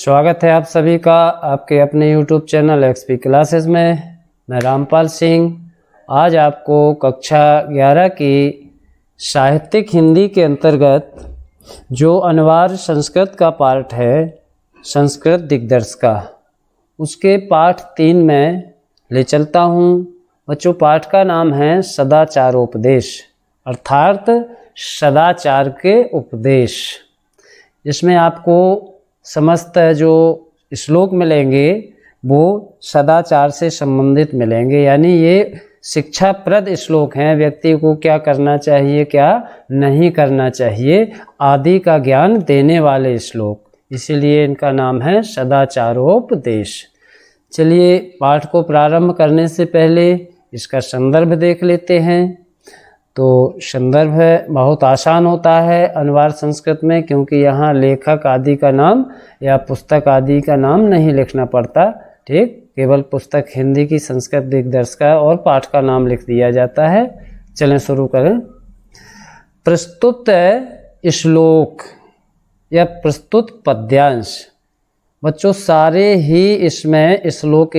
स्वागत है आप सभी का आपके अपने YouTube चैनल XP क्लासेस में। मैं रामपाल सिंह आज आपको कक्षा 11 की साहित्यिक हिंदी के अंतर्गत जो अनिवार्य संस्कृत का पाठ है, संस्कृत दिग्दर्श का, उसके पाठ 3 में ले चलता हूँ। बच्चों, पाठ का नाम है सदाचारोपदेश, अर्थात सदाचार के उपदेश। इसमें आपको समस्त जो श्लोक मिलेंगे वो सदाचार से संबंधित मिलेंगे, यानी ये शिक्षाप्रद श्लोक हैं। व्यक्ति को क्या करना चाहिए, क्या नहीं करना चाहिए आदि का ज्ञान देने वाले श्लोक, इसीलिए इनका नाम है सदाचारोपदेश। चलिए पाठ को प्रारंभ करने से पहले इसका संदर्भ देख लेते हैं। तो संदर्भ बहुत आसान होता है अनिवार्य संस्कृत में, क्योंकि यहाँ लेखक आदि का नाम या पुस्तक आदि का नाम नहीं लिखना पड़ता। ठीक, केवल पुस्तक हिंदी की संस्कृत दिग्दर्श का और पाठ का नाम लिख दिया जाता है। चलें शुरू करें। प्रस्तुत श्लोक या प्रस्तुत पद्यांश, बच्चों सारे ही इसमें श्लोक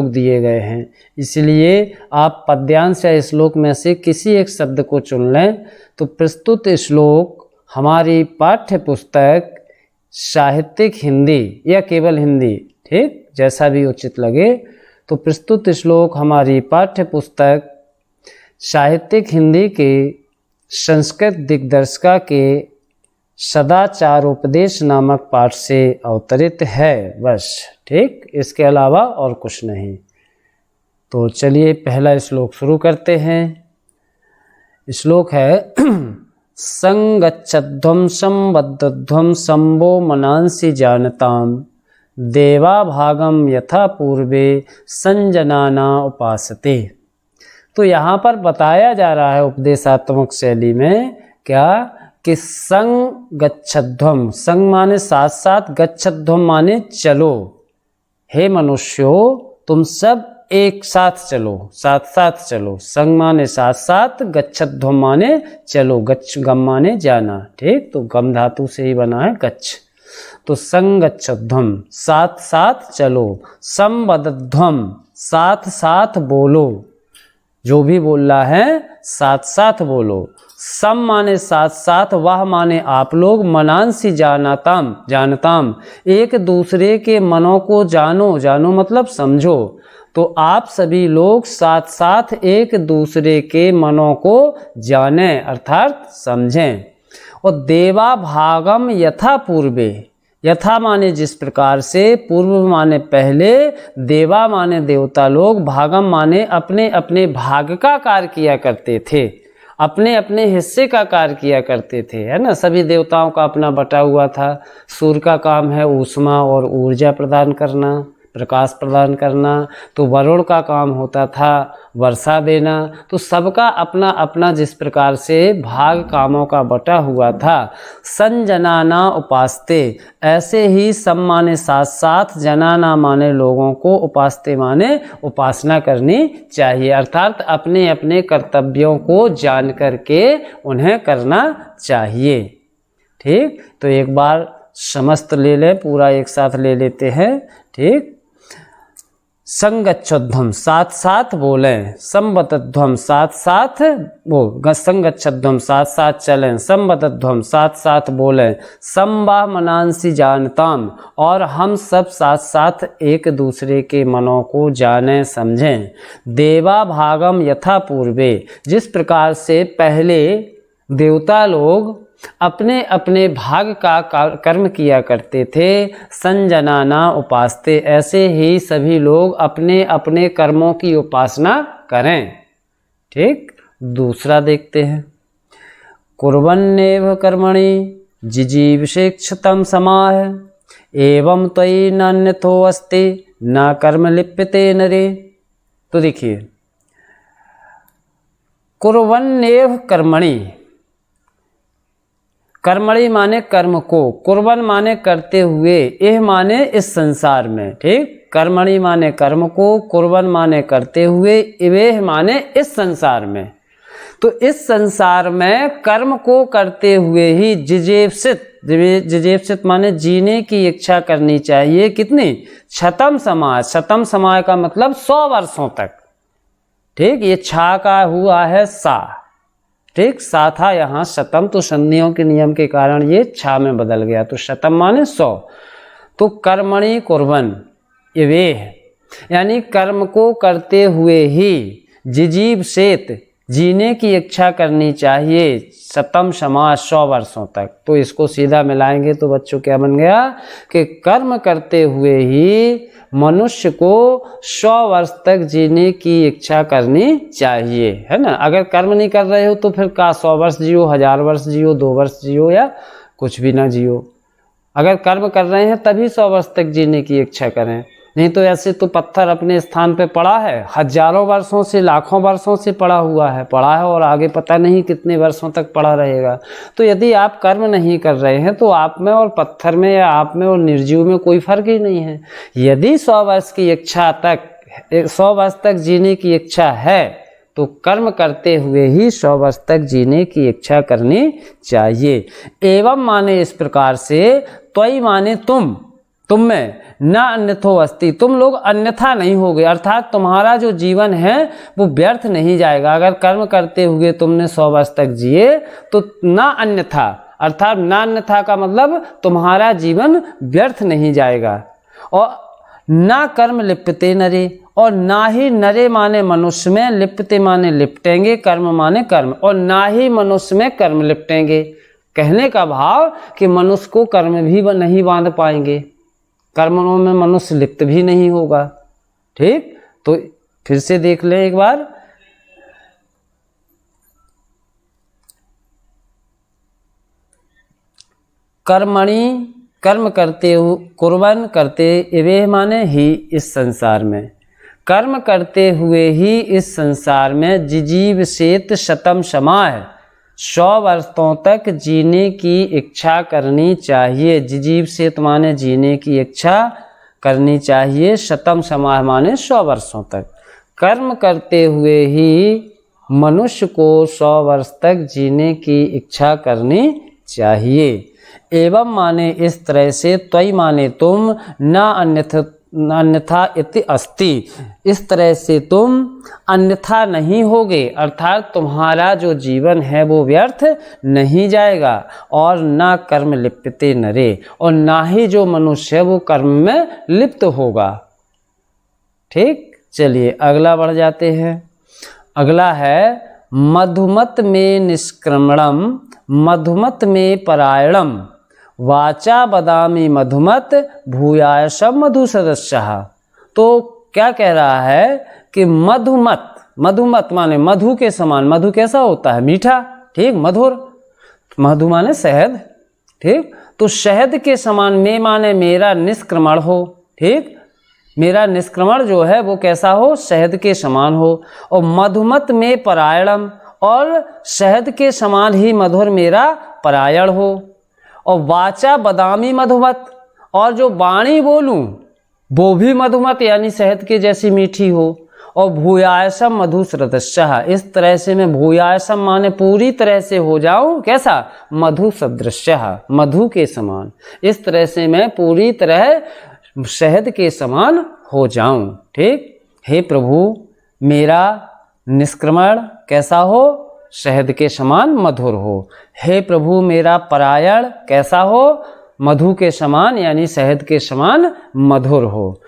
दिए गए हैं, इसलिए आप पद्यांश या श्लोक में से किसी एक शब्द को चुन लें। तो प्रस्तुत श्लोक हमारी पाठ्य पुस्तक साहित्यिक हिंदी या केवल हिंदी, ठीक, जैसा भी उचित लगे। तो प्रस्तुत श्लोक हमारी पाठ्य पुस्तक साहित्यिक हिंदी के संस्कृत दिग्दर्शिका के सदाचारोपदेश नामक पाठ से अवतरित है, बस। ठीक, इसके अलावा और कुछ नहीं। तो चलिए पहला श्लोक शुरू करते हैं। श्लोक है संगच्छध्वं संबद्धध्वं संभो मनांसि जानताम देवा भागम यथा पूर्वे संजनाना उपासते। तो यहाँ पर बताया जा रहा है उपदेशात्मक शैली में क्या कि संग गच्छध्वम, संग माने साथ साथ, गच्छध्वम माने चलो। हे मनुष्यों, तुम सब एक साथ चलो, साथ साथ चलो। संग माने साथ साथ, गच्छध्वम माने चलो, गच्छ गम माने जाना। ठीक, तो गम धातु से ही बना है गच्छ। तो संग गच्छध्वम साथ साथ चलो, संबद्धध्वम साथ साथ बोलो, जो भी बोल रहा है साथ साथ बोलो। सम माने साथ साथ, वह माने आप लोग, मनांसि जानताम एक दूसरे के मनों को जानो, जानो मतलब समझो। तो आप सभी लोग साथ साथ एक दूसरे के मनों को जानें अर्थात समझें। और देवा भागम यथा पूर्वे, यथा माने जिस प्रकार से, पूर्व माने पहले, देवा माने देवता लोग, भागम माने अपने अपने भाग का कार्य किया करते थे, अपने अपने हिस्से का कार्य किया करते थे, है ना। सभी देवताओं का अपना बटा हुआ था। सूर्य का काम है ऊष्मा और ऊर्जा प्रदान करना, प्रकाश प्रदान करना। तो वरुण का काम होता था वर्षा देना। तो सबका अपना अपना जिस प्रकार से भाग कामों का बटा हुआ था। संजनाना उपासते, ऐसे ही सम माने साथ साथ, जनाना माने लोगों को, उपासते माने उपासना करनी चाहिए, अर्थात अपने अपने कर्तव्यों को जान करके उन्हें करना चाहिए। ठीक, तो एक बार समस्त ले लें, पूरा एक साथ ले लेते हैं। ठीक, संगच्छध्वम साथ साथ बोलें, संबद्धध्वम साथ साथ वो, संगच्छध्वम साथ साथ चलें, संबद्धध्वम साथ साथ बोलें, संबा मनांसि जानताम, और हम सब साथ साथ एक दूसरे के मनों को जानें समझें। देवा भागम यथा पूर्वे, जिस प्रकार से पहले देवता लोग अपने अपने भाग का कर्म किया करते थे। संजनाना उपासते, ऐसे ही सभी लोग अपने अपने कर्मों की उपासना करें। ठीक, दूसरा देखते हैं। कुर्वन्नेव कर्मणि जिजीविषेक्षतं समाह एवं त्वयि नान्यथो अस्ति न कर्म लिप्यते नरे। तो देखिए, कुर्वन्नेव कर्मणि, कर्मणि माने कर्म को, कुर्बन माने करते हुए, एह माने इस संसार में। ठीक, कर्मणि माने कर्म को, कुर्बन माने करते हुए, इवेह माने इस संसार में। तो इस संसार में कर्म को करते हुए ही जिजीविषित, जिजीप्सित माने जीने की इच्छा करनी चाहिए। कितनी? शतम समाय। शतम समाय का मतलब 100 वर्षों तक। ठीक, ये छा का हुआ है सा। ठीक, सा था यहाँ शतम, तो संधियों के नियम के कारण ये छा में बदल गया, तो शतम माने 100। तो कर्मणि कुर्वन् ये वे है, यानी कर्म को करते हुए ही जिजीविषेत जीने की इच्छा करनी चाहिए। शतम समास 100 वर्षों तक। तो इसको सीधा मिलाएंगे तो बच्चों क्या बन गया कि कर्म करते हुए ही मनुष्य को 100 वर्ष तक जीने की इच्छा करनी चाहिए, है ना। अगर कर्म नहीं कर रहे हो तो फिर का 100 वर्ष जियो, 1000 वर्ष जियो, 2 वर्ष जियो या कुछ भी ना जियो। अगर कर्म कर रहे हैं तभी 100 वर्ष तक जीने की इच्छा करें, नहीं तो ऐसे तो पत्थर अपने स्थान पे पड़ा है, हजारों वर्षों से, लाखों वर्षों से पड़ा हुआ है, पड़ा है और आगे पता नहीं कितने वर्षों तक पड़ा रहेगा। तो यदि आप कर्म नहीं कर रहे हैं तो आप में और पत्थर में या आप में और निर्जीव में कोई फर्क ही नहीं है। यदि 100 वर्ष की इच्छा तक 100 वर्ष तक जीने की इच्छा है तो कर्म करते हुए ही 100 वर्ष तक जीने की इच्छा करनी चाहिए। एवं माने इस प्रकार से, त्वयि माने तुम में, न अन्यथो अस्ति, तुम लोग अन्यथा नहीं होगे, अर्थात तुम्हारा जो जीवन है वो व्यर्थ नहीं जाएगा। अगर कर्म करते हुए तुमने 100 वर्ष तक जिए तो न अन्यथा, अर्थात न अन्यथा का मतलब तुम्हारा जीवन व्यर्थ नहीं जाएगा। और ना कर्म लिप्यते नरे, और ना ही नरे माने मनुष्य में, लिप्यते माने लिपटेंगे, कर्म माने कर्म, और ना ही मनुष्य में कर्म लिपटेंगे। कहने का भाव कि मनुष्य को कर्म भी नहीं बांध पाएंगे, कर्मों में मनुष्य लिप्त भी नहीं होगा। ठीक, तो फिर से देख लें एक बार। कर्मणि कर्म करते हो, कुर्बन करते एवे माने ही इस संसार में, कर्म करते हुए ही इस संसार में जिजीविषेत शतम समाह 100 वर्षों तक जीने की इच्छा करनी चाहिए। जिजीविषेत माने जीने की इच्छा करनी चाहिए, शतम समाह माने 100 वर्षों तक। कर्म करते हुए ही मनुष्य को 100 वर्ष तक जीने की इच्छा करनी चाहिए। एवं माने इस तरह से, त्वयि माने तुम, न अन्यथा इति अस्ति, इस तरह से तुम अन्यथा नहीं होगे, अर्थात तुम्हारा जो जीवन है वो व्यर्थ नहीं जाएगा। और ना कर्म लिप्यते नरे, और ना ही जो मनुष्य है वो कर्म में लिप्त होगा। ठीक, चलिए अगला बढ़ जाते हैं। अगला है मधुमत में निष्क्रमणम, मधुमत में परायणम, वाचा बदामी मधुमत, भूयाशम मधु सदस्यः। तो क्या कह रहा है कि मधुमत, मधुमत माने मधु के समान। मधु कैसा होता है? मीठा, ठीक, मधुर। मधु माने शहद, ठीक, तो शहद के समान, में माने मेरा निष्क्रमण हो, ठीक, मेरा निष्क्रमण जो है वो कैसा हो? शहद के समान हो। और मधुमत में परायणम, और शहद के समान ही मधुर मेरा परायण हो। और वाचा बदामी मधुमत, और जो वाणी बोलूं वो भी मधुमत यानी शहद के जैसी मीठी हो। और भूयासम मधु सदृश्य, इस तरह से मैं भूयासम माने पूरी तरह से हो जाऊं कैसा? मधु सदृश्य, मधु के समान। इस तरह से मैं पूरी तरह शहद के समान हो जाऊं। ठीक, हे प्रभु मेरा निष्क्रमण कैसा हो? शहद के समान मधुर हो। हे प्रभु मेरा परायण कैसा हो? मधु के समान यानी शहद के समान मधुर हो।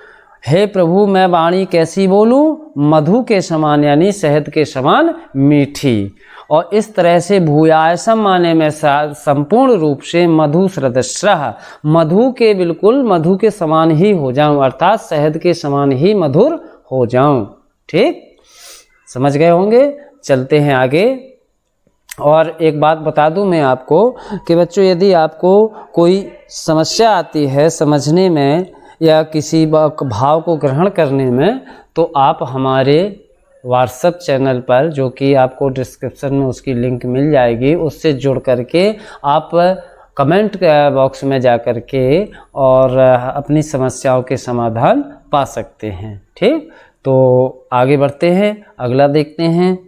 हे प्रभु मैं वाणी कैसी बोलूं? मधु के समान यानी शहद के समान मीठी। और इस तरह से भूयासम माने में संपूर्ण रूप से मधु सदृश्य, मधु के बिल्कुल मधु के समान ही हो जाऊं, अर्थात शहद के समान ही मधुर हो जाऊं। ठीक, समझ गए होंगे। चलते हैं आगे। और एक बात बता दूं मैं आपको कि बच्चों यदि आपको कोई समस्या आती है समझने में या किसी भाव को ग्रहण करने में, तो आप हमारे व्हाट्सएप चैनल पर, जो कि आपको डिस्क्रिप्शन में उसकी लिंक मिल जाएगी, उससे जुड़ करके आप कमेंट बॉक्स में जा कर के और अपनी समस्याओं के समाधान पा सकते हैं। ठीक, तो आगे बढ़ते हैं, अगला देखते हैं।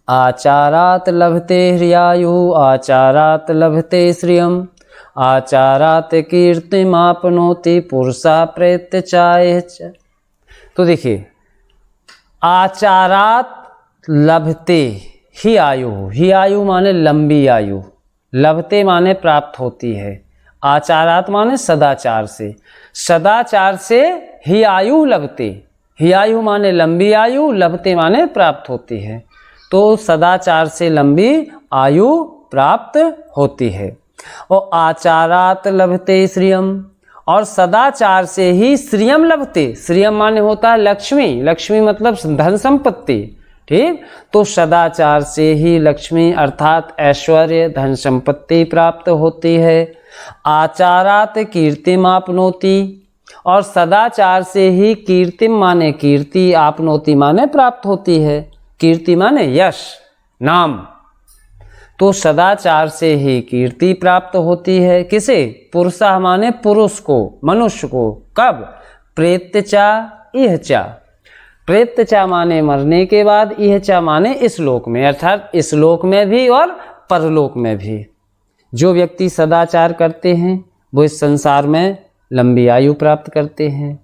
आचारात लभते ह्रियायु, आचारात लभते श्रियम, आचारात कीर्तिमापनोति पुरुषा प्रेत्य चाय। तो देखिए, आचारात लभते ही आयु, ही आयु माने लंबी आयु, लभते माने प्राप्त होती है, आचारात माने सदाचार से, सदाचार से ही आयु लभते, ही आयु माने लंबी आयु, लभते माने प्राप्त होती है। तो सदाचार से लंबी आयु प्राप्त होती है। और आचारात लभते श्रियम, और सदाचार से ही श्रियम लभते, श्रियम माने होता है लक्ष्मी, लक्ष्मी मतलब धन संपत्ति, ठीक। तो सदाचार से ही लक्ष्मी अर्थात ऐश्वर्य धन संपत्ति प्राप्त होती है। आचारात कीर्तिम आपनोति, और सदाचार से ही कीर्तिम माने कीर्ति, आपनोति माने प्राप्त होती है, कीर्ति माने यश नाम। तो सदाचार से ही कीर्ति प्राप्त होती है, किसे? पुरुषा माने पुरुष को, मनुष्य को। कब? प्रेत्यचा इहचा, प्रेत्यचा माने मरने के बाद, इहचा माने इस लोक में, अर्थात इस लोक में भी और परलोक में भी। जो व्यक्ति सदाचार करते हैं वो इस संसार में लंबी आयु प्राप्त करते हैं,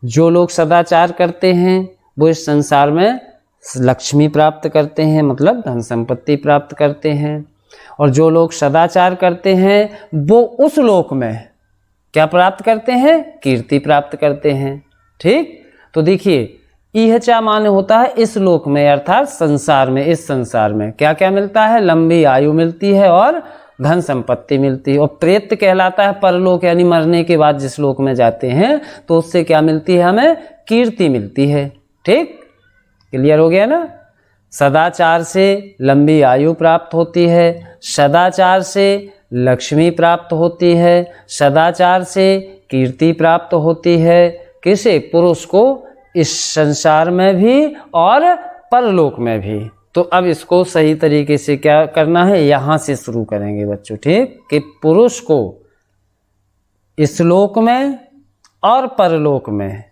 जो लोग सदाचार करते हैं वो इस संसार में लक्ष्मी प्राप्त करते हैं, मतलब धन संपत्ति प्राप्त करते हैं। और जो लोग सदाचार करते हैं वो उस लोक में क्या प्राप्त करते हैं? कीर्ति प्राप्त करते हैं, ठीक। तो देखिए, इहचा माने होता है इस लोक में, अर्थात संसार में, इस संसार में क्या क्या मिलता है? लंबी आयु मिलती है और धन संपत्ति मिलती है। और प्रेत्य कहलाता है परलोक, यानी मरने के बाद जिस लोक में जाते हैं तो उससे क्या मिलती है? हमें कीर्ति मिलती है, ठीक। क्लियर हो गया ना? सदाचार से लंबी आयु प्राप्त होती है, सदाचार से लक्ष्मी प्राप्त होती है, सदाचार से कीर्ति प्राप्त होती है, किसे? पुरुष को, इस संसार में भी और परलोक में भी। तो अब इसको सही तरीके से क्या करना है, यहाँ से शुरू करेंगे बच्चों, ठीक। कि पुरुष को इस लोक में और परलोक में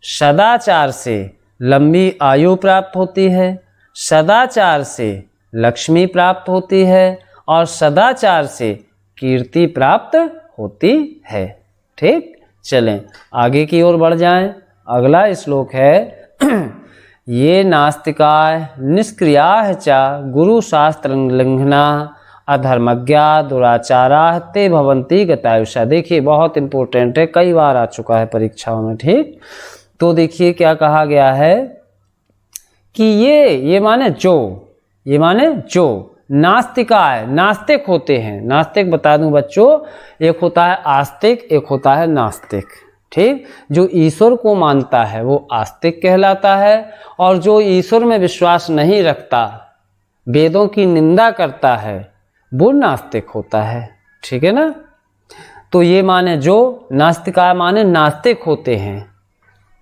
सदाचार से लंबी आयु प्राप्त होती है, सदाचार से लक्ष्मी प्राप्त होती है और सदाचार से कीर्ति प्राप्त होती है, ठीक। चलें आगे की ओर बढ़ जाएं। अगला श्लोक है ये नास्तिकाय निष्क्रियाः च गुरु शास्त्र लंघना अधर्मज्ञा दुराचारा ते भवन्ति गतायुषा। देखिए बहुत इंपॉर्टेंट है, कई बार आ चुका है परीक्षाओं में, ठीक। तो देखिए क्या कहा गया है कि ये माने जो, ये माने जो नास्तिकाय, नास्तिक होते हैं। नास्तिक बता दूं बच्चों, एक होता है आस्तिक, एक होता है नास्तिक, ठीक। जो ईश्वर को मानता है वो आस्तिक कहलाता है, और जो ईश्वर में विश्वास नहीं रखता, वेदों की निंदा करता है, वो नास्तिक होता है, ठीक है ना। तो ये माने जो, नास्तिकाय माने नास्तिक होते हैं।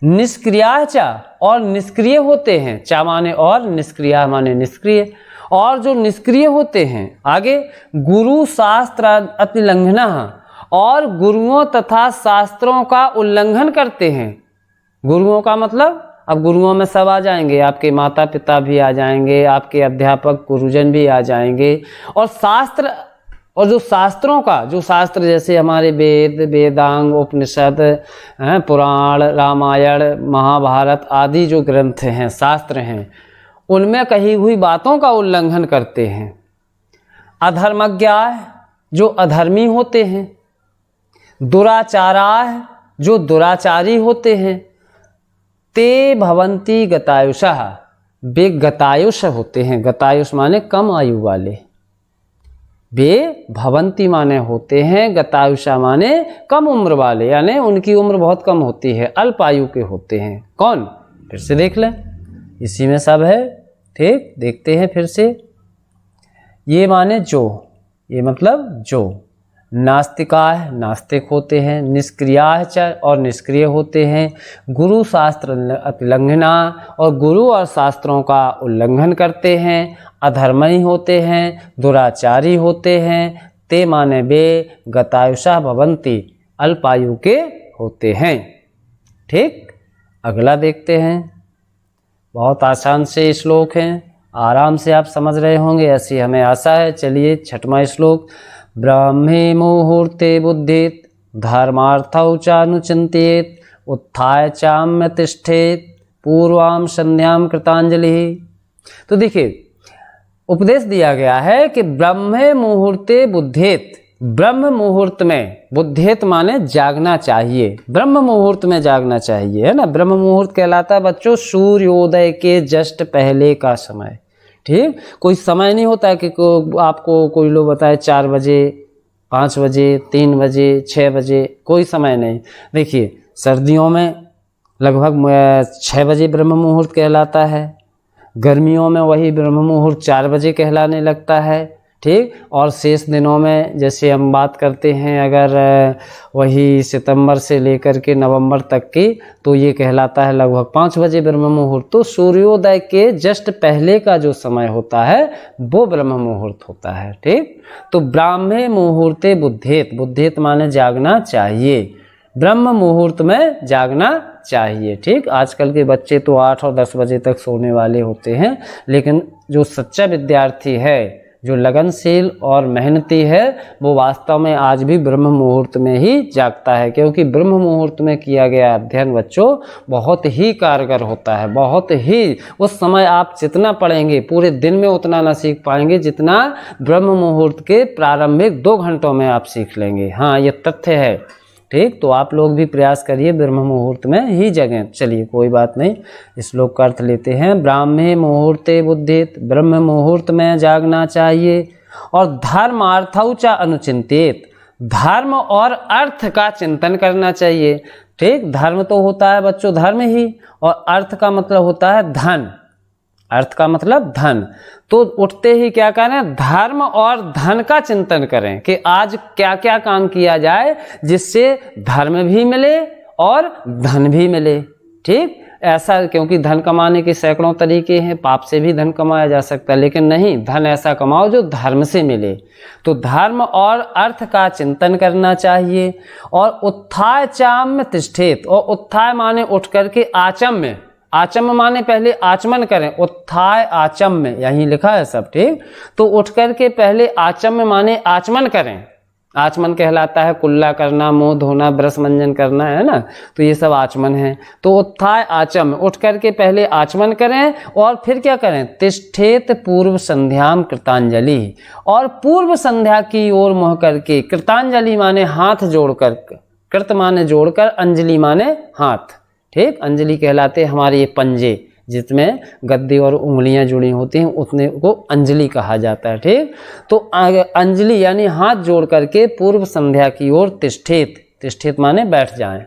निष्क्रियाः च, और निष्क्रिय होते हैं, चा माने और, निष्क्रिया माने निष्क्रिय, और जो निष्क्रिय होते हैं। आगे गुरु शास्त्र अतिलंघना, और गुरुओं तथा शास्त्रों का उल्लंघन करते हैं। गुरुओं का मतलब, अब गुरुओं में सब आ जाएंगे, आपके माता पिता भी आ जाएंगे, आपके अध्यापक गुरुजन भी आ जाएंगे, और शास्त्र, और जो शास्त्रों का, जो शास्त्र जैसे हमारे वेद, वेदांग, उपनिषद, पुराण, रामायण, महाभारत आदि जो ग्रंथ हैं, शास्त्र हैं, उनमें कही हुई बातों का उल्लंघन करते हैं। अधर्मज्ञा, जो अधर्मी होते हैं। दुराचारा, जो दुराचारी होते हैं। ते भवन्ति गतायुषः, वे गतायुष होते हैं। गतायुष माने कम आयु वाले, वे भवन्ति माने होते हैं, गतायुषा माने कम उम्र वाले, यानी उनकी उम्र बहुत कम होती है, अल्प आयु के होते हैं। कौन? फिर से देख लें, इसी में सब है, ठीक। देखते हैं फिर से। ये माने जो, ये मतलब जो। नास्तिकाः, नास्तिक होते हैं। निष्क्रियाः च, और निष्क्रिय होते हैं। गुरु शास्त्र अतिलंघना, और गुरु और शास्त्रों का उल्लंघन करते हैं। अधर्मी होते हैं, दुराचारी होते हैं। ते माने वे, गतायुषा भवन्ति, अल्पायु के होते हैं, ठीक। अगला देखते हैं। बहुत आसान से श्लोक हैं, आराम से आप समझ रहे होंगे, ऐसी हमें आशा है। चलिए छठवां श्लोक। ब्राह्मे मुहूर्ते बुद्धेत धर्मार्थौ चानुचिंतेत उत्थाय चाम्य तिष्ठेत पूर्वाम संध्याम कृतांजलि। तो देखिए उपदेश दिया गया है कि ब्रह्मे मुहूर्ते बुद्धेत, ब्रह्म मुहूर्त में, बुद्धेत माने जागना चाहिए, ब्रह्म मुहूर्त में जागना चाहिए, है ना। ब्रह्म मुहूर्त कहलाता है बच्चों सूर्योदय के जस्ट पहले का समय। ठीक, कोई समय नहीं होता है कि आपको कोई लोग बताए 4 बजे, 5 बजे, 3 बजे, 6 बजे, कोई समय नहीं। देखिए सर्दियों में लगभग 6 बजे ब्रह्म मुहूर्त कहलाता है, गर्मियों में वही ब्रह्म मुहूर्त 4 बजे कहलाने लगता है। ठीक, और शेष दिनों में जैसे हम बात करते हैं अगर वही सितंबर से लेकर के नवंबर तक की, तो ये कहलाता है लगभग 5 बजे ब्रह्म मुहूर्त। तो सूर्योदय के जस्ट पहले का जो समय होता है वो ब्रह्म मुहूर्त होता है। ठीक, तो ब्राह्मे मुहूर्ते बुद्धेत, बुद्धेत माने जागना चाहिए, ब्रह्म मुहूर्त में जागना चाहिए। ठीक, आजकल के बच्चे तो 8 और 10 बजे तक सोने वाले होते हैं, लेकिन जो सच्चा विद्यार्थी है, जो लगनशील और मेहनती है, वो वास्तव में आज भी ब्रह्म मुहूर्त में ही जागता है, क्योंकि ब्रह्म मुहूर्त में किया गया अध्ययन बच्चों बहुत ही कारगर होता है। बहुत ही, उस समय आप जितना पढ़ेंगे पूरे दिन में उतना ना सीख पाएंगे जितना ब्रह्म मुहूर्त के प्रारंभिक 2 घंटों में आप सीख लेंगे। हाँ, ये तथ्य है। ठीक, तो आप लोग भी प्रयास करिए ब्रह्म मुहूर्त में ही जगें। चलिए कोई बात नहीं, इस श्लोक का अर्थ लेते हैं। ब्राह्मे मुहूर्ते बुद्धेत, ब्रह्म मुहूर्त में जागना चाहिए। और धर्मार्थौ च अनुचिंतेत, धर्म और अर्थ का चिंतन करना चाहिए। ठीक, धर्म तो होता है बच्चों धर्म ही, और अर्थ का मतलब होता है धन, अर्थ का मतलब धन। तो उठते ही क्या करें, धर्म और धन का चिंतन करें कि आज क्या क्या काम किया जाए जिससे धर्म भी मिले और धन भी मिले। ठीक, ऐसा, क्योंकि धन कमाने के सैकड़ों तरीके हैं, पाप से भी धन कमाया जा सकता है, लेकिन नहीं, धन ऐसा कमाओ जो धर्म से मिले। तो धर्म और अर्थ का चिंतन करना चाहिए। और उत्थाय चाम्य तिष्ठेत, और उत्थाय माने उठ करके आचम्य, आचम्य माने पहले आचमन करें, उत्थाय आचम्य यहीं लिखा है सब। ठीक, तो उठ करके पहले आचम्य माने आचमन करें। आचमन कहलाता है कुल्ला करना, मुंह धोना, ब्रश मंजन करना, है ना, तो ये सब आचमन है। तो उत्थाय आचम्य, उठ करके पहले आचमन करें और फिर क्या करें, तिष्ठेत पूर्व संध्याम कृतांजलि, और पूर्व संध्या की ओर मुँह करके, कृतांजलि माने हाथ जोड़कर, कृत माने जोड़कर, अंजलि माने हाथ। ठीक, अंजलि कहलाते हमारे ये पंजे जिसमें गद्दे और उंगलियां जुड़ी होती हैं, उतने को अंजलि कहा जाता है। ठीक, तो अंजलि यानी हाथ जोड़ करके पूर्व संध्या की ओर तिष्ठेत, तिष्ठेत माने बैठ जाएं।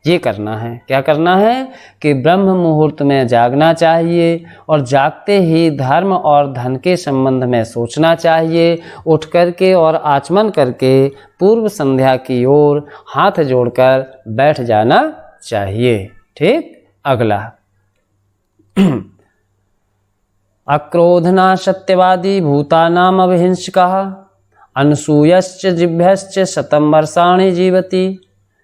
ये करना है, क्या करना है कि ब्रह्म मुहूर्त में जागना चाहिए, और जागते ही धर्म और धन के संबंध में सोचना चाहिए। उठ करके और आचमन करके पूर्व संध्या की ओर हाथ जोड़कर बैठ जाना चाहिए। ठीक, अगला अक्रोधना सत्यवादी भूतानाम अभिहिंसकः अनसूयश्च जिभ्यश्च शतं वर्षाणि जीवति।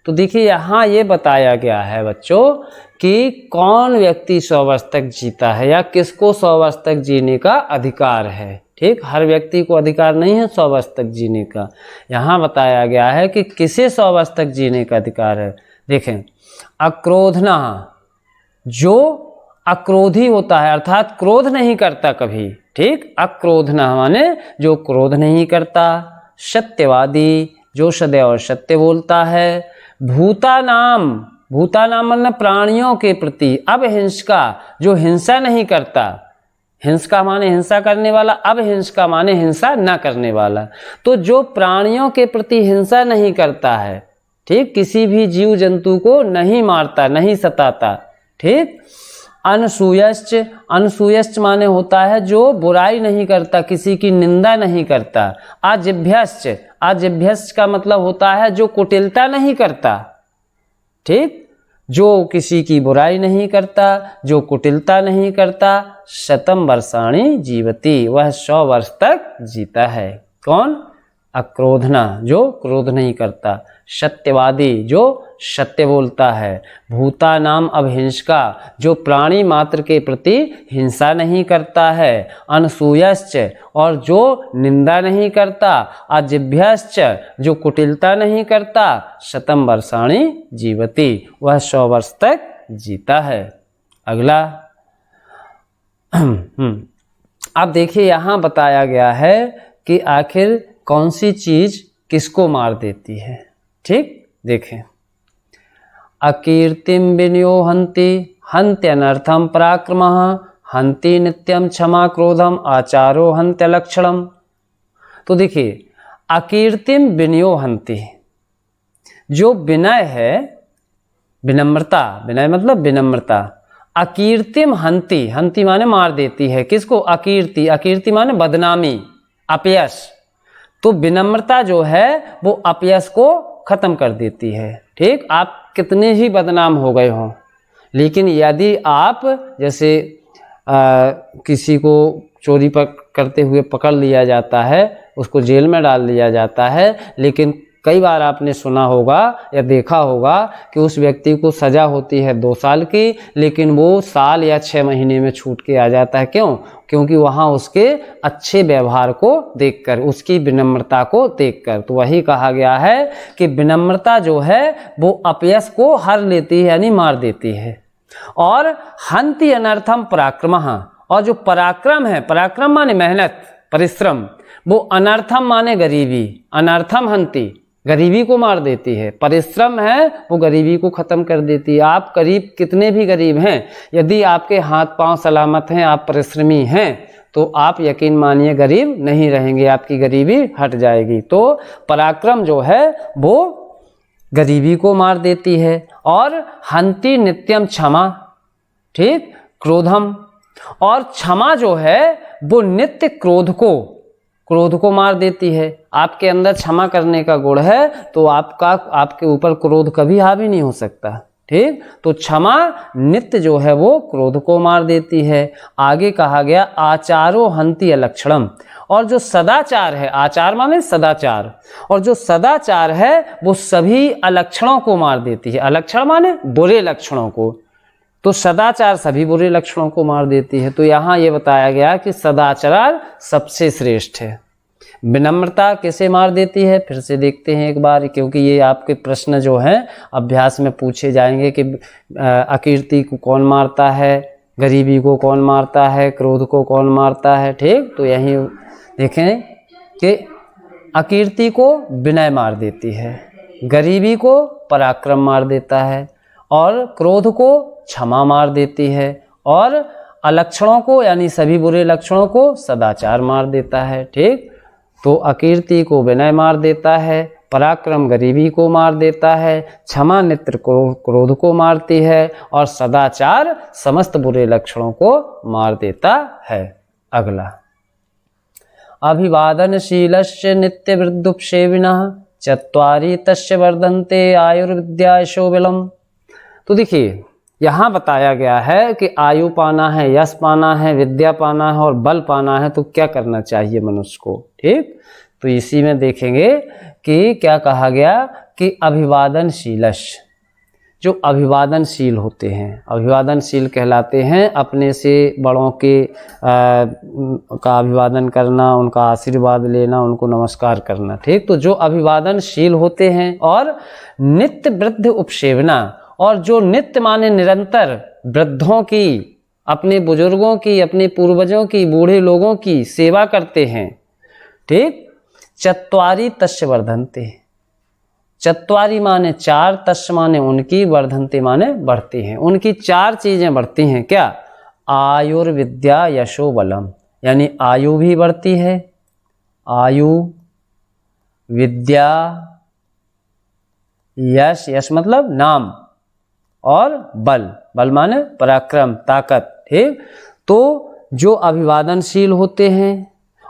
तो देखिए यहाँ ये बताया गया है बच्चों कि कौन व्यक्ति 100 वर्ष तक जीता है या किसको 100 वर्ष तक जीने का अधिकार है। ठीक, हर व्यक्ति को अधिकार नहीं है 100 वर्ष तक जीने का। यहाँ बताया गया है कि किसे 100 वर्ष तक जीने का अधिकार है। देखें, अक्रोधना, जो अक्रोधी होता है अर्थात क्रोध नहीं करता कभी। ठीक, अक्रोधना माने जो क्रोध नहीं करता। सत्यवादी, जो सदैव सत्य बोलता है। भूतानाम, भूतानाम मतलब प्राणियों के प्रति। अभिहिंसका, जो हिंसा नहीं करता। हिंसका माने हिंसा करने वाला, अभिहिंसका माने हिंसा न करने वाला। तो जो प्राणियों के प्रति हिंसा नहीं करता है, ठीक, किसी भी जीव जंतु को नहीं मारता, नहीं सताता। ठीक, अनसूयश्च, अनसूयश्च माने होता है जो बुराई नहीं करता, किसी की निंदा नहीं करता। अजिभ्यश्च, अजिभ्यश्च का मतलब होता है जो कुटिलता नहीं करता। ठीक, जो किसी की बुराई नहीं करता, जो कुटिलता नहीं करता। शतं वर्षाणि जीवति, वह 100 वर्ष तक जीता है। कौन? अक्रोधना, जो क्रोध नहीं करता। सत्यवादी जो सत्य बोलता है, भूता नाम अभिहिंसका जो प्राणी मात्र के प्रति हिंसा नहीं करता है, अनसूयश्च और जो निंदा नहीं करता, अजिभ्यश्च जो कुटिलता नहीं करता, शतम वर्षाणि जीवति वह 100 वर्ष तक जीता है। अगला अब देखिए यहाँ बताया गया है कि आखिर कौन सी चीज किसको मार देती है। ठीक, देखें, अकीर्तिम विनयो हंति हंत्यनर्थम पराक्रमः हंति नित्यम क्षमा क्रोधम आचारो हंत्य लक्षणम। तो देखिए, अकीर्तिम विनयो हंति जो विनय है, विनम्रता, विनय मतलब विनम्रता, अकीर्तिम हंति, हंति माने मार देती है, किसको? अकीर्ति, अकीर्ति माने बदनामी, अपयश। तो विनम्रता जो है वो अपयश को खत्म कर देती है। ठीक, आप कितने ही बदनाम हो गए हों, लेकिन यदि आप जैसे किसी को चोरी करते हुए पकड़ लिया जाता है, उसको जेल में डाल दिया जाता है, लेकिन कई बार आपने सुना होगा या देखा होगा कि उस व्यक्ति को सज़ा होती है 2 साल की, लेकिन वो साल या 6 महीने में छूट के आ जाता है। क्यों? क्योंकि वहाँ उसके अच्छे व्यवहार को देखकर, उसकी विनम्रता को देखकर। तो वही कहा गया है कि विनम्रता जो है वो अपयश को हर लेती है, यानी मार देती है। और हंति अनर्थम पराक्रमः, और जो पराक्रम है, पराक्रम माने मेहनत, परिश्रम, वो अनर्थम माने गरीबी, अनर्थम हंति गरीबी को मार देती है। परिश्रम है वो गरीबी को खत्म कर देती है। आप करीब कितने भी गरीब हैं, यदि आपके हाथ पांव सलामत हैं, आप परिश्रमी हैं, तो आप यकीन मानिए गरीब नहीं रहेंगे, आपकी गरीबी हट जाएगी। तो पराक्रम जो है वो गरीबी को मार देती है। और हंति नित्यम क्षमा, ठीक, क्रोधम, और क्षमा जो है वो नित्य क्रोध को मार देती है। आपके अंदर क्षमा करने का गुण है तो आपके ऊपर क्रोध कभी हावी नहीं हो सकता। ठीक, तो क्षमा नित्य जो है वो क्रोध को मार देती है। आगे कहा गया आचारो हंति अलक्षणम, और जो सदाचार है, आचार माने सदाचार, और जो सदाचार है वो सभी अलक्षणों को मार देती है। अलक्षण माने बुरे लक्षणों को, तो सदाचार सभी बुरे लक्षणों को मार देती है। तो यहाँ ये बताया गया कि सदाचार सबसे श्रेष्ठ है। विनम्रता किसे मार देती है, फिर से देखते हैं एक बार, क्योंकि ये आपके प्रश्न जो हैं अभ्यास में पूछे जाएंगे कि अकीर्ति को कौन मारता है, गरीबी को कौन मारता है, क्रोध को कौन मारता है। ठीक, तो यही देखें कि अकीर्ति को विनय मार देती है, गरीबी को पराक्रम मार देता है, और क्रोध को क्षमा मार देती है, और अलक्षणों को यानी सभी बुरे लक्षणों को सदाचार मार देता है। ठीक, तो अकीर्ति को विनय मार देता है, पराक्रम गरीबी को मार देता है, क्षमा नित्य क्रोध को मारती है, और सदाचार समस्त बुरे लक्षणों को मार देता है। अगला, अभिवादनशीलस्य नित्य वृद्धुपसेविनः चत्वारि तस्य वर्धन्ते आयुर्विद्या यशोबलम्। तो देखिए, यहाँ बताया गया है कि आयु पाना है, यश पाना है, विद्या पाना है और बल पाना है, तो क्या करना चाहिए मनुष्य को। ठीक, तो इसी में देखेंगे कि क्या कहा गया कि अभिवादनशीलस्य, जो अभिवादनशील होते हैं, अभिवादनशील कहलाते हैं, अपने से बड़ों के का अभिवादन करना, उनका आशीर्वाद लेना, उनको नमस्कार करना। ठीक, तो जो अभिवादनशील होते हैं, और नित्य वृद्ध उपसेवना, और जो नित्य माने निरंतर वृद्धों की, अपने बुजुर्गों की, अपने पूर्वजों की, बूढ़े लोगों की सेवा करते हैं। ठीक, चत्वारि तस्य वर्धन्ते, चत्वारि माने 4, तस्य माने उनकी, वर्धन्ते माने बढ़ती हैं, उनकी 4 चीजें बढ़ती हैं। क्या? आयुर्विद्या यशो बलम, यानी आयु भी बढ़ती है, आयु, विद्या, यश, यश मतलब नाम, और बल, बल माने पराक्रम, ताकत। ठीक, तो जो अभिवादनशील होते हैं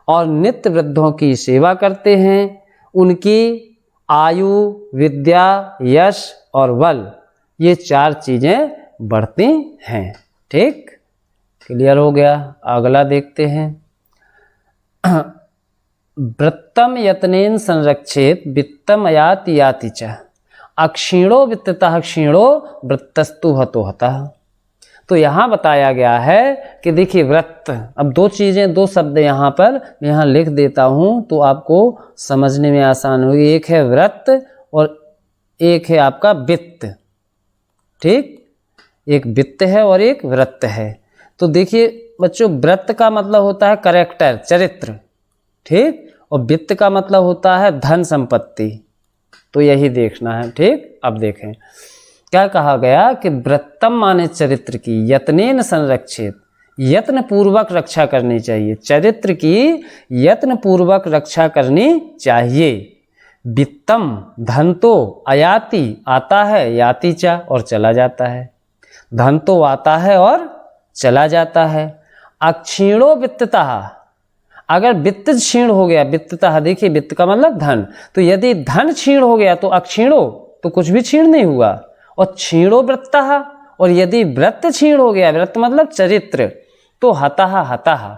और नित्य वृद्धों की सेवा करते हैं, उनकी आयु, विद्या, यश और बल, ये 4 चीजें बढ़ती हैं। ठीक, क्लियर हो गया। अगला देखते हैं, वृत्तम यत्नेन संरक्षेत वित्तम याति याति च। अक्षीणो वित्ततः क्षीणो वृत्तस्तु हतो हतः। तो यहाँ बताया गया है कि देखिए वृत्त, अब दो चीज़ें, दो शब्द यहाँ पर यहाँ लिख देता हूँ तो आपको समझने में आसान होगी। एक है वृत्त और एक है आपका वित्त, ठीक, एक वित्त है और एक वृत्त है। तो देखिए बच्चों, वृत्त का मतलब होता है कैरेक्टर, चरित्र, ठीक, और वित्त का मतलब होता है धन संपत्ति। तो यही देखना है, ठीक। अब देखें क्या कहा गया कि वृत्तम माने चरित्र की यत्नेन संरक्षित, यत्न पूर्वक रक्षा करनी चाहिए, चरित्र की यत्न पूर्वक रक्षा करनी चाहिए। वित्तम धन तो अयाति आता है, याति चा और चला जाता है, धन तो आता है और चला जाता है। अक्षीणो वित्ततः, अगर वित्त क्षीण हो गया, वित्ततः देखिए वित्त का मतलब धन, तो यदि धन क्षीण हो गया तो अक्षीणो, तो कुछ भी क्षीण नहीं हुआ, और क्षीणो वृत्तः, और यदि वृत्त क्षीण हो गया, वृत्त मतलब चरित्र, तो हतः हतः,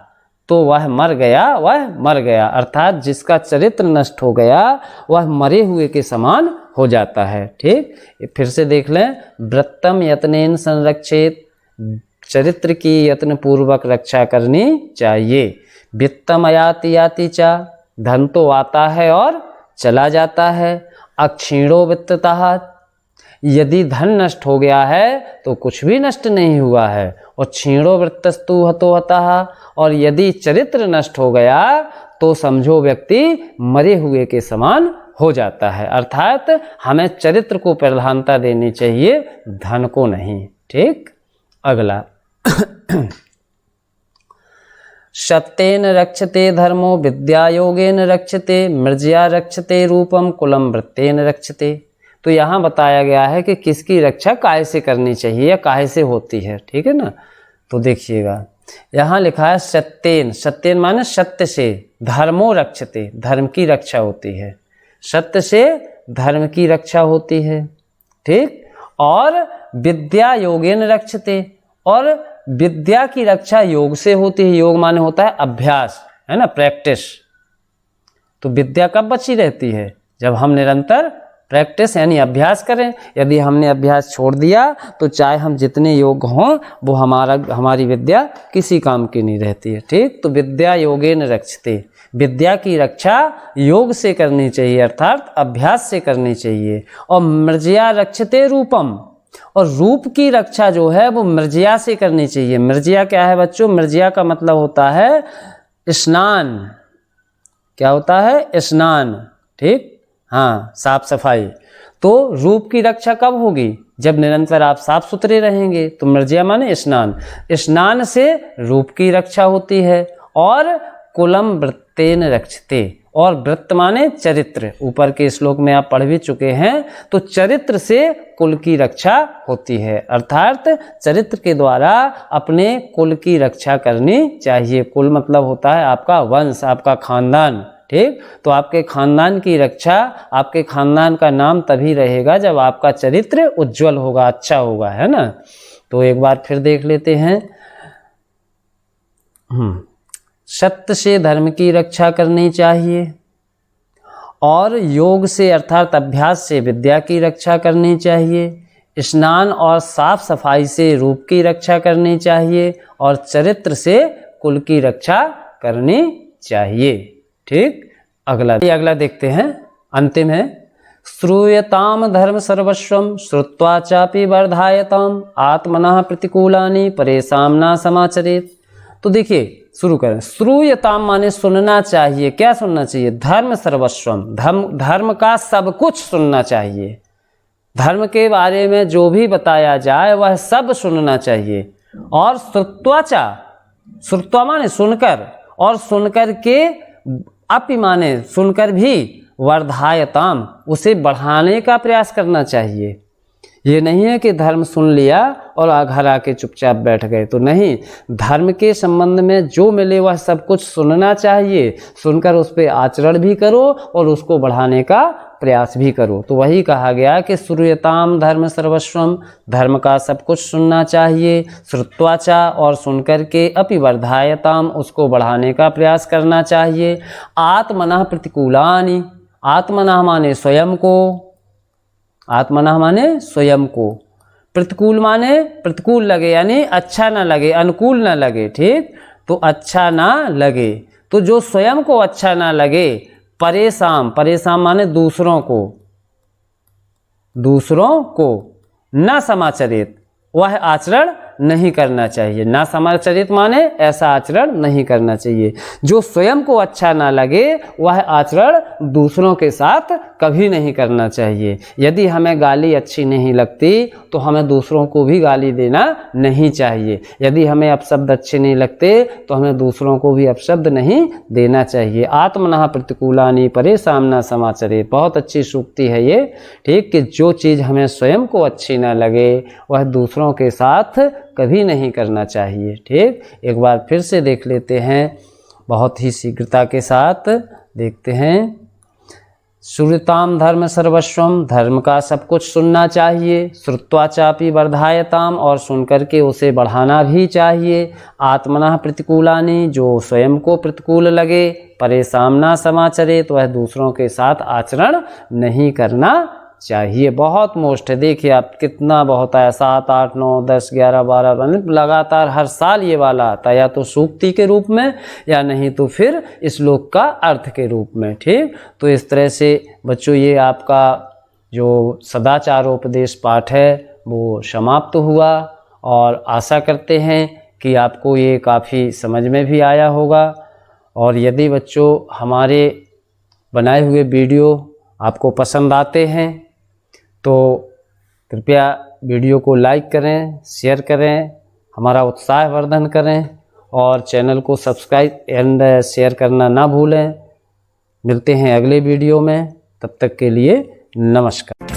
तो वह मर गया, वह मर गया, अर्थात जिसका चरित्र नष्ट हो गया वह मरे हुए के समान हो जाता है, ठीक। फिर से देख लें, वृत्तम यत्नेन संरक्षित, चरित्र की यत्न पूर्वक रक्षा करनी चाहिए। वित्तम अयाति याति चा, धन तो आता है और चला जाता है। अक्षीणो वित्ततः, यदि धन नष्ट हो गया है तो कुछ भी नष्ट नहीं हुआ है। और क्षीणो वृत्तस्तु हतो हतः, और यदि चरित्र नष्ट हो गया तो समझो व्यक्ति मरे हुए के समान हो जाता है, अर्थात हमें चरित्र को प्रधानता देनी चाहिए, धन को नहीं, ठीक। अगला सत्येन रक्षते धर्मो विद्या योगेन रक्षते, मृज्या रक्षते रूपम कुलम वृत्तेन रक्षते। तो यहाँ बताया गया है कि किसकी रक्षा काहे से करनी चाहिए या काहे से होती है, ठीक है ना। तो देखिएगा यहाँ लिखा है सत्येन, सत्येन माने सत्य से, धर्मो रक्षते, धर्म की रक्षा होती है, सत्य से धर्म की रक्षा होती है, ठीक। और विद्या योगेन रक्षते, और विद्या की रक्षा योग से होती है। योग माने होता है अभ्यास, है ना, प्रैक्टिस। तो विद्या कब बची रहती है, जब हम निरंतर प्रैक्टिस यानी अभ्यास करें। यदि हमने अभ्यास छोड़ दिया तो चाहे हम जितने योग हों वो हमारी विद्या किसी काम की नहीं रहती है, ठीक। तो विद्या योगेन रक्षते, विद्या की रक्षा योग से करनी चाहिए, अर्थात अभ्यास से करनी चाहिए। और मृज्या रक्षते रूपम, और रूप की रक्षा जो है वो मृज्या से करनी चाहिए। मृज्या क्या है बच्चों, मृज्या का मतलब होता है स्नान, क्या होता है, स्नान, ठीक, हाँ, साफ सफाई। तो रूप की रक्षा कब होगी, जब निरंतर आप साफ सुथरे रहेंगे। तो मृज्या माने स्नान, स्नान से रूप की रक्षा होती है। और कुलम वृत्तेन रक्षते, और वृत्त माने चरित्र, ऊपर के श्लोक में आप पढ़ भी चुके हैं। तो चरित्र से कुल की रक्षा होती है, अर्थात चरित्र के द्वारा अपने कुल की रक्षा करनी चाहिए। कुल मतलब होता है आपका वंश, आपका खानदान, ठीक। तो आपके खानदान की रक्षा, आपके खानदान का नाम तभी रहेगा जब आपका चरित्र उज्जवल होगा, अच्छा होगा, है ना। तो एक बार फिर देख लेते हैं, सत्य से धर्म की रक्षा करनी चाहिए, और योग से अर्थात अभ्यास से विद्या की रक्षा करनी चाहिए, स्नान और साफ सफाई से रूप की रक्षा करनी चाहिए, और चरित्र से कुल की रक्षा करनी चाहिए, ठीक। अगला देखते हैं, अंतिम है, श्रूयताम धर्म सर्वस्वम श्रुत्वा चापि वर्धायताम आत्मनः प्रतिकूलानि परेशान न समाचरेत। तो देखिए शुरू करें, श्रूयताम माने सुनना चाहिए, क्या सुनना चाहिए, धर्म सर्वस्वम, धर्म का सब कुछ सुनना चाहिए। धर्म के बारे में जो भी बताया जाए वह सब सुनना चाहिए। और श्रुत्वाचा, श्रुत्वा माने सुनकर, और सुनकर के अपि माने सुनकर भी वर्धायताम, उसे बढ़ाने का प्रयास करना चाहिए। ये नहीं है कि धर्म सुन लिया और घर आके चुपचाप बैठ गए, तो नहीं, धर्म के संबंध में जो मिले वह सब कुछ सुनना चाहिए, सुनकर उस पर आचरण भी करो और उसको बढ़ाने का प्रयास भी करो। तो वही कहा गया कि श्रूयताम धर्म सर्वस्वम, धर्म का सब कुछ सुनना चाहिए, श्रुत्वाचा, और सुनकर के अपि वर्धायताम, उसको बढ़ाने का प्रयास करना चाहिए। आत्मनः प्रतिकूलानि, आत्मनः माने स्वयं को, आत्मनः माने स्वयं को, प्रतिकूल माने प्रतिकूल लगे यानी अच्छा ना लगे, अनुकूल ना लगे, ठीक। तो अच्छा ना लगे, तो जो स्वयं को अच्छा ना लगे, परेशान, परेशान माने दूसरों को, दूसरों को, न समाचरित, वह आचरण नहीं करना चाहिए। ना समाचरित माने ऐसा आचरण नहीं करना चाहिए। जो स्वयं को अच्छा ना लगे वह आचरण दूसरों के साथ कभी नहीं करना चाहिए। यदि हमें गाली अच्छी नहीं लगती तो हमें दूसरों को भी गाली देना नहीं चाहिए। यदि हमें अपशब्द अच्छे नहीं लगते तो हमें दूसरों को भी अपशब्द नहीं देना चाहिए। आत्मनः प्रतिकूलानि परेषां न समाचरेत्, बहुत अच्छी सूक्ति है ये, ठीक, कि जो चीज़ हमें स्वयं को अच्छी ना लगे वह दूसरों के साथ कभी नहीं करना चाहिए, ठीक। एक बार फिर से देख लेते हैं, बहुत ही शीघ्रता के साथ देखते हैं। श्रुताम धर्म सर्वस्वम, धर्म का सब कुछ सुनना चाहिए। श्रुत्वा चापि वर्धायताम, और सुन करके उसे बढ़ाना भी चाहिए। आत्मनः प्रतिकूलानि, जो स्वयं को प्रतिकूल लगे। परेशान ना समाचरे, तो वह दूसरों के साथ आचरण नहीं करना चाहिए। बहुत मोस्ट है, देखिए आप कितना बहुत आया, 7, 8, 9, 10, 11, 12 लगातार हर साल ये वाला आता है, या तो सूक्ति के रूप में या नहीं तो फिर श्लोक का अर्थ के रूप में, ठीक। तो इस तरह से बच्चों ये आपका जो सदाचारोपदेश पाठ है वो समाप्त हुआ, और आशा करते हैं कि आपको ये काफ़ी समझ में भी आया होगा। और यदि बच्चों हमारे बनाए हुए वीडियो आपको पसंद आते हैं तो कृपया वीडियो को लाइक करें, शेयर करें, हमारा उत्साहवर्धन करें, और चैनल को सब्सक्राइब एंड शेयर करना ना भूलें। मिलते हैं अगले वीडियो में, तब तक के लिए नमस्कार।